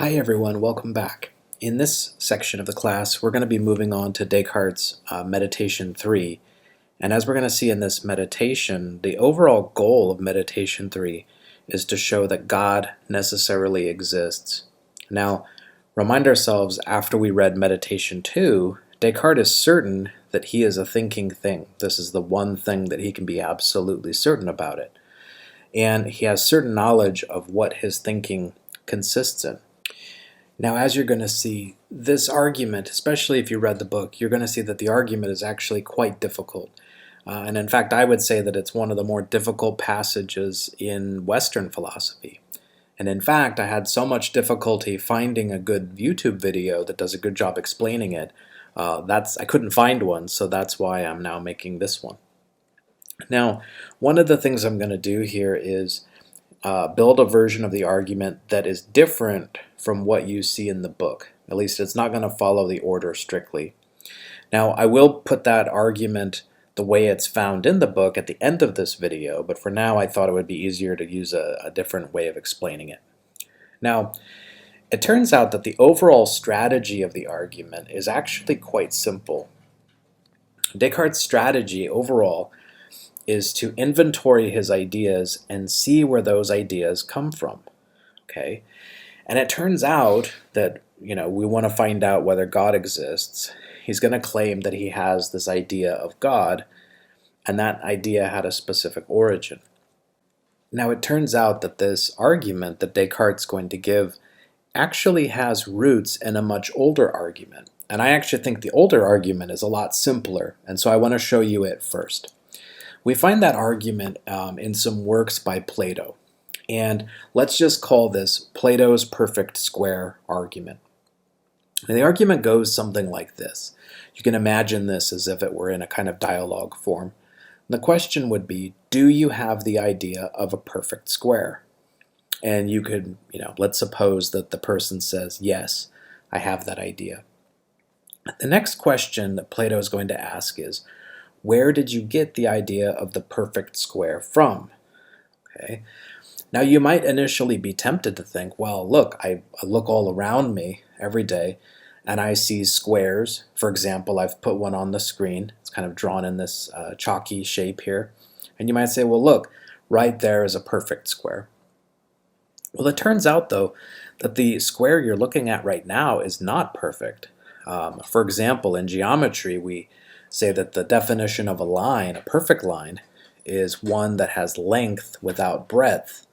Hi everyone, welcome back. In this section of the class, we're going to be moving on to Descartes' Meditation 3. And as we're going to see in this meditation, the overall goal of Meditation 3 is to show that God necessarily exists. Now, remind ourselves, after we read Meditation 2, Descartes is certain that he is a thinking thing. This is the one thing that he can be absolutely certain about it. And he has certain knowledge of what his thinking consists in. Now, as you're going to see, this argument, especially if you read the book, you're going to see that the argument is actually quite difficult. And in fact, I would say that it's one of the more difficult passages in Western philosophy. And in fact, I had so much difficulty finding a good YouTube video that does a good job explaining it. I couldn't find one, so that's why I'm now making this one. Now, one of the things I'm going to do here is build a version of the argument that is different from what you see in the book. At least it's not going to follow the order strictly. Now, I will put that argument the way it's found in the book at the end of this video, but for now I thought it would be easier to use a different way of explaining it. Now, it turns out that the overall strategy of the argument is actually quite simple. Descartes' strategy overall is to inventory his ideas and see where those ideas come from. Okay? And it turns out that, we want to find out whether God exists. He's going to claim that he has this idea of God, and that idea had a specific origin. Now, it turns out that this argument that Descartes is going to give actually has roots in a much older argument. And I actually think the older argument is a lot simpler, and so I want to show you it first. We find that argument in some works by Plato. And let's just call this Plato's perfect square argument. And the argument goes something like this. You can imagine this as if it were in a kind of dialogue form. And the question would be, do you have the idea of a perfect square? And you could, let's suppose that the person says, yes, I have that idea. The next question that Plato is going to ask is, where did you get the idea of the perfect square from? Okay. Now, you might initially be tempted to think, well, look, I look all around me every day and I see squares. For example, I've put one on the screen. It's kind of drawn in this chalky shape here. And you might say, well, look, right there is a perfect square. Well, it turns out, though, that the square you're looking at right now is not perfect. For example, in geometry, we say that the definition of a line, a perfect line, is one that has length without breadth.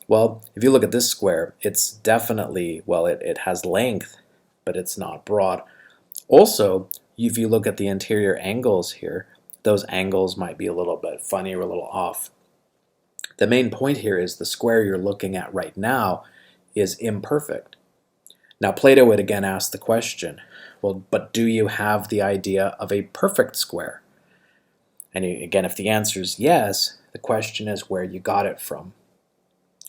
Well, if you look at this square, it's definitely, it has length, but it's not broad. Also, if you look at the interior angles here, those angles might be a little bit funny or a little off. The main point here is the square you're looking at right now is imperfect. Now, Plato would again ask the question, well, but do you have the idea of a perfect square? And again, if the answer is yes, the question is where you got it from.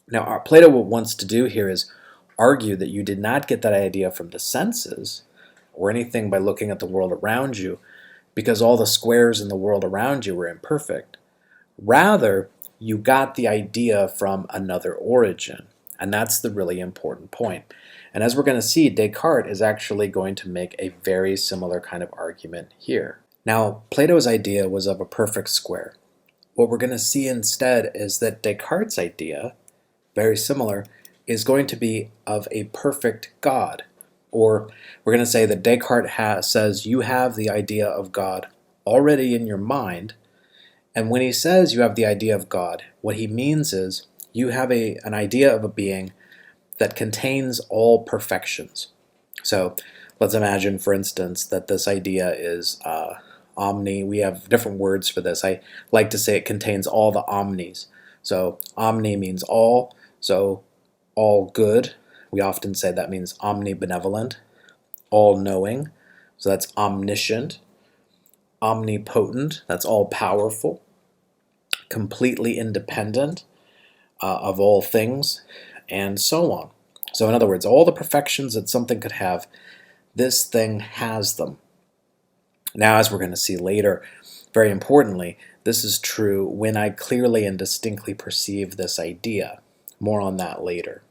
Now, Plato what wants to do here is argue that you did not get that idea from the senses or anything by looking at the world around you, because all the squares in the world around you were imperfect. Rather, you got the idea from another origin, and that's the really important point. And as we're going to see, Descartes is actually going to make a very similar kind of argument here. Now, Plato's idea was of a perfect square. What we're going to see instead is that Descartes' idea, very similar, is going to be of a perfect God. Or we're going to say that Descartes says you have the idea of God already in your mind. And when he says you have the idea of God, what he means is you have an idea of a being that contains all perfections. So let's imagine, for instance, that this idea is omni. We have different words for this. I like to say it contains all the omnis. So omni means all, so all good. We often say that means omnibenevolent. All-knowing, so that's omniscient. Omnipotent, that's all-powerful. Completely independent of all things, and so on. So in other words, all the perfections that something could have, this thing has them. Now, as we're going to see later, very importantly, this is true when I clearly and distinctly perceive this idea. More on that later.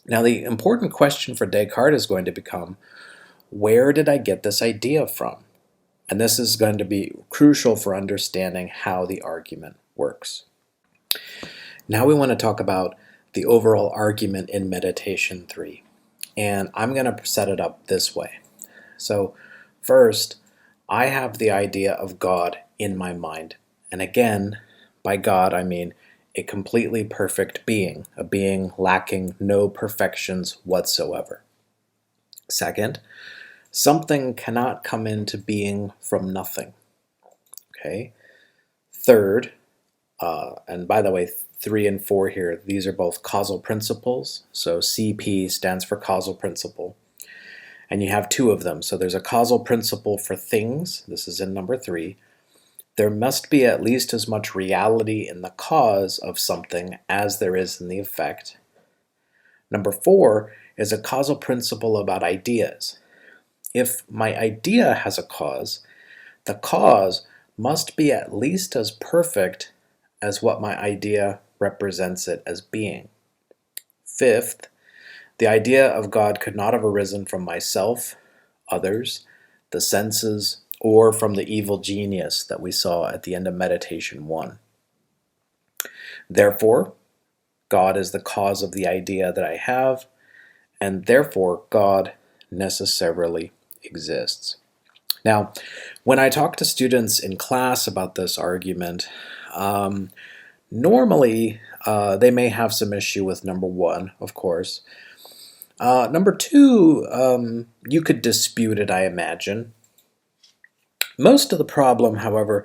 Now, the important question for Descartes is going to become, where did I get this idea from? And this is going to be crucial for understanding how the argument works. Now we want to talk about the overall argument in Meditation 3. And I'm going to set it up this way. So first, I have the idea of God in my mind. And again, by God, I mean a completely perfect being, a being lacking no perfections whatsoever. Second, something cannot come into being from nothing. Okay. Third, and by the way, 3 and 4 here, these are both causal principles. So CP stands for causal principle. And you have 2 of them. So there's a causal principle for things. This is in number 3. There must be at least as much reality in the cause of something as there is in the effect. Number 4 is a causal principle about ideas. If my idea has a cause, the cause must be at least as perfect as what my idea represents it as being. Fifth, the idea of God could not have arisen from myself, others, the senses, or from the evil genius that we saw at the end of Meditation 1. Therefore, God is the cause of the idea that I have, and therefore God necessarily exists. Now, when I talk to students in class about this argument, normally they may have some issue with number 1, of course. Number 2, you could dispute it, I imagine. Most of the problem, however,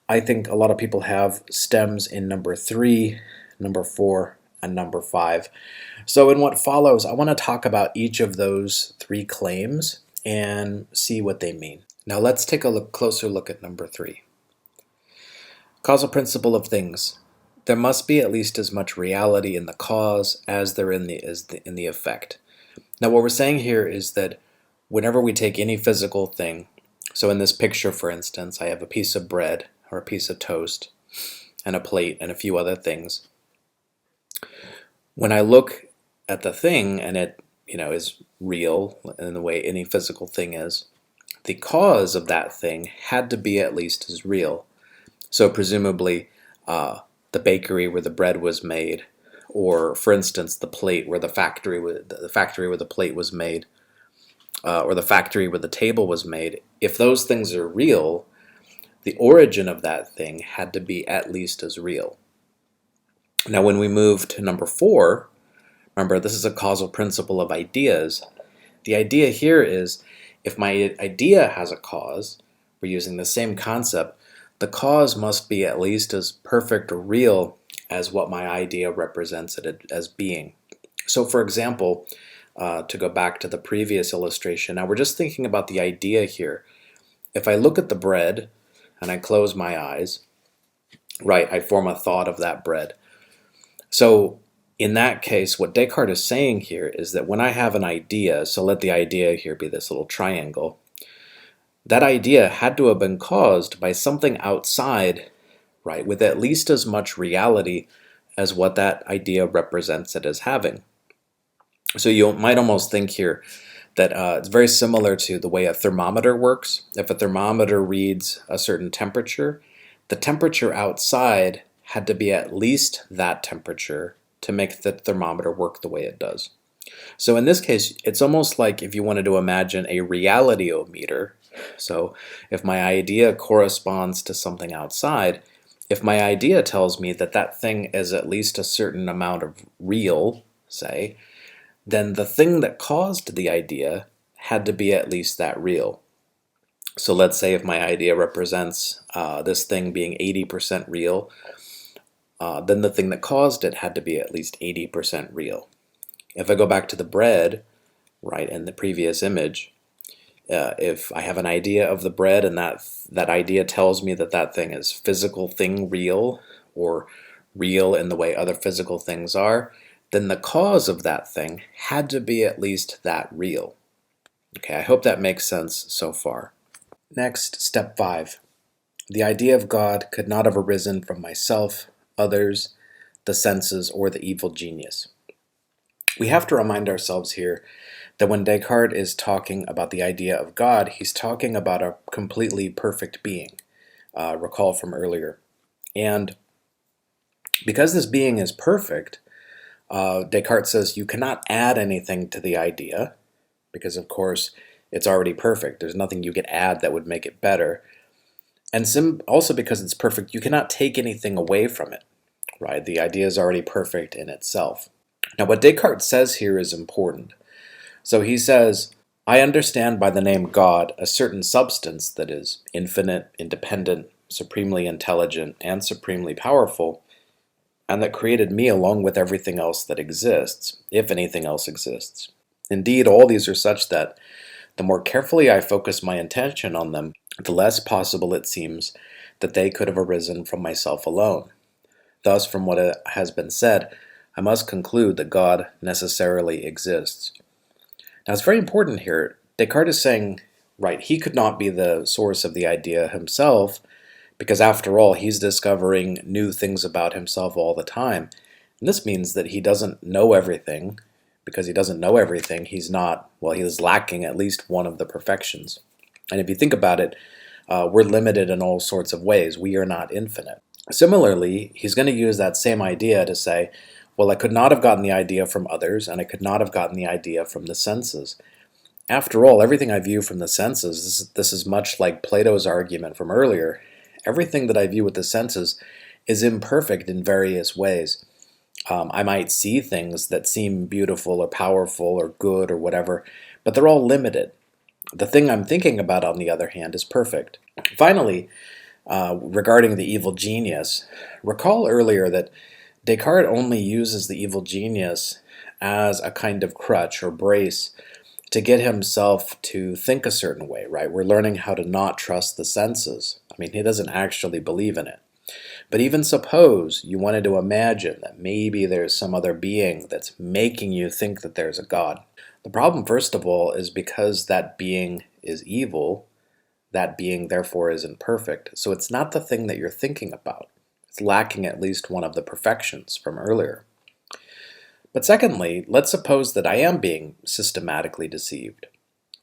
I think a lot of people have stems in number 3, number 4, and number 5. So in what follows, I want to talk about each of those 3 claims and see what they mean. Now let's take a closer look at number 3. Causal principle of things. There must be at least as much reality in the cause as there in the effect. Now what we're saying here is that whenever we take any physical thing, so in this picture, for instance, I have a piece of bread or a piece of toast and a plate and a few other things. When I look at the thing and it, is real in the way any physical thing is, the cause of that thing had to be at least as real. So presumably the bakery where the bread was made, or for instance the plate where the factory where the plate was made, or the factory where the table was made, if those things are real, the origin of that thing had to be at least as real. Now when we move to number 4, remember this is a causal principle of ideas. The idea here is if my idea has a cause, we're using the same concept, the cause must be at least as perfect or real as what my idea represents it as being. So for example, to go back to the previous illustration, now we're just thinking about the idea here. If I look at the bread and I close my eyes, right, I form a thought of that bread. So in that case, what Descartes is saying here is that when I have an idea, so let the idea here be this little triangle, that idea had to have been caused by something outside, right, with at least as much reality as what that idea represents it as having. So you might almost think here that it's very similar to the way a thermometer works. If a thermometer reads a certain temperature, the temperature outside had to be at least that temperature to make the thermometer work the way it does. So in this case, it's almost like if you wanted to imagine a reality-o-meter. So if my idea corresponds to something outside, if my idea tells me that that thing is at least a certain amount of real, say, then the thing that caused the idea had to be at least that real. So let's say if my idea represents this thing being 80% real, then the thing that caused it had to be at least 80% real. If I go back to the bread, right, in the previous image, if I have an idea of the bread and that idea tells me that that thing is physical thing real, or real in the way other physical things are, then the cause of that thing had to be at least that real. Okay, I hope that makes sense so far. Next, step 5. The idea of God could not have arisen from myself, others, the senses, or the evil genius. We have to remind ourselves here that when Descartes is talking about the idea of God, he's talking about a completely perfect being, recall from earlier. And because this being is perfect, Descartes says you cannot add anything to the idea, because of course it's already perfect. There's nothing you could add that would make it better. And also because it's perfect, you cannot take anything away from it, right? The idea is already perfect in itself. Now what Descartes says here is important. So he says, I understand by the name God a certain substance that is infinite, independent, supremely intelligent, and supremely powerful, and that created me along with everything else that exists, if anything else exists. Indeed, all these are such that the more carefully I focus my attention on them, the less possible it seems that they could have arisen from myself alone. Thus, from what has been said, I must conclude that God necessarily exists. Now, it's very important here. Descartes is saying, right, he could not be the source of the idea himself, because after all, he's discovering new things about himself all the time. And this means that he doesn't know everything. Because he doesn't know everything, he's not, well, he is lacking at least one of the perfections. And if you think about it, we're limited in all sorts of ways. We are not infinite. Similarly, he's going to use that same idea to say, well, I could not have gotten the idea from others, and I could not have gotten the idea from the senses. After all, everything I view from the senses, this is much like Plato's argument from earlier. Everything that I view with the senses is imperfect in various ways. I might see things that seem beautiful or powerful or good or whatever, but they're all limited. The thing I'm thinking about, on the other hand, is perfect. Finally, regarding the evil genius, recall earlier that Descartes only uses the evil genius as a kind of crutch or brace to get himself to think a certain way, right? We're learning how to not trust the senses. I mean, he doesn't actually believe in it. But even suppose you wanted to imagine that maybe there's some other being that's making you think that there's a God. The problem, first of all, is because that being is evil, that being therefore isn't perfect. So it's not the thing that you're thinking about. It's lacking at least one of the perfections from earlier. But secondly, let's suppose that I am being systematically deceived.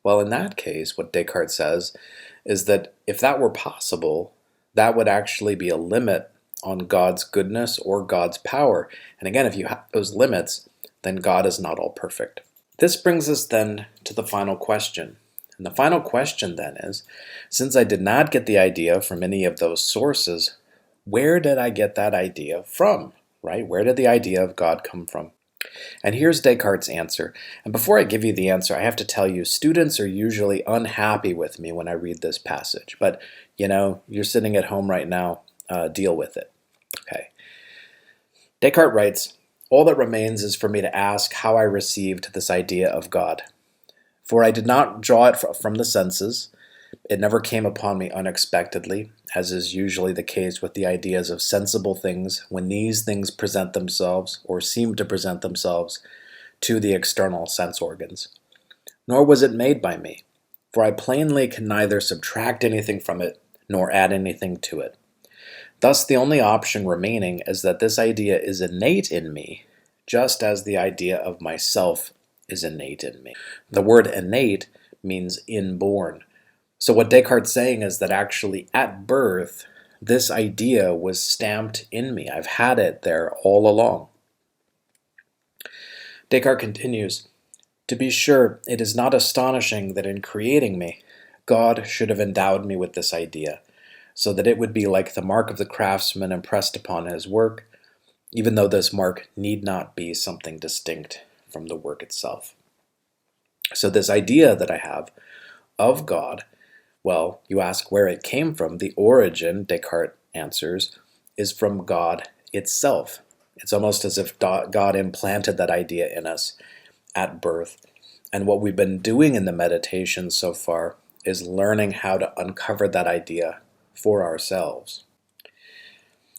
Well, in that case, what Descartes says is that if that were possible, that would actually be a limit on God's goodness or God's power. And again, if you have those limits, then God is not all perfect. This brings us then to the final question. And the final question then is, since I did not get the idea from any of those sources, where did I get that idea from? Right? Where did the idea of God come from? And here's Descartes' answer. And before I give you the answer, I have to tell you, students are usually unhappy with me when I read this passage. But, you're sitting at home right now, deal with it. Okay. Descartes writes, all that remains is for me to ask how I received this idea of God. For I did not draw it from the senses. It never came upon me unexpectedly, as is usually the case with the ideas of sensible things when these things present themselves, or seem to present themselves, to the external sense organs. Nor was it made by me, for I plainly can neither subtract anything from it, nor add anything to it. Thus the only option remaining is that this idea is innate in me, just as the idea of myself is innate in me. The word innate means inborn. So what Descartes is saying is that actually at birth, this idea was stamped in me. I've had it there all along. Descartes continues, to be sure, it is not astonishing that in creating me, God should have endowed me with this idea, so that it would be like the mark of the craftsman impressed upon his work, even though this mark need not be something distinct from the work itself. So this idea that I have of God, well, you ask where it came from. The origin, Descartes answers, is from God itself. It's almost as if God implanted that idea in us at birth. And what we've been doing in the meditation so far is learning how to uncover that idea for ourselves.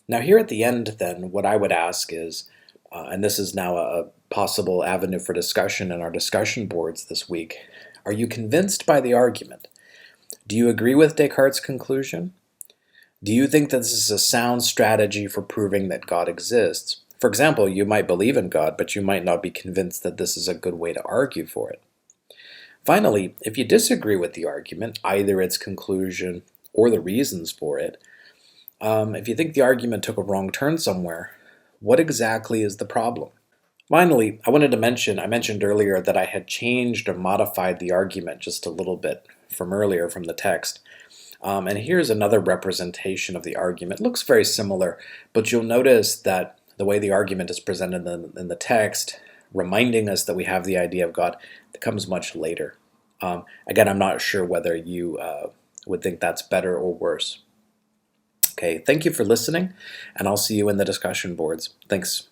Now here at the end then, what I would ask is, and this is now a possible avenue for discussion in our discussion boards this week, are you convinced by the argument? Do you agree with Descartes' conclusion? Do you think that this is a sound strategy for proving that God exists? For example, you might believe in God, but you might not be convinced that this is a good way to argue for it. Finally, if you disagree with the argument, either its conclusion or the reasons for it, if you think the argument took a wrong turn somewhere, what exactly is the problem? Finally, I mentioned earlier that I had changed or modified the argument just a little bit from earlier from the text. And here's another representation of the argument. It looks very similar, but you'll notice that the way the argument is presented in the text, reminding us that we have the idea of God, that comes much later. Again, I'm not sure whether you would think that's better or worse. Okay, thank you for listening, and I'll see you in the discussion boards. Thanks.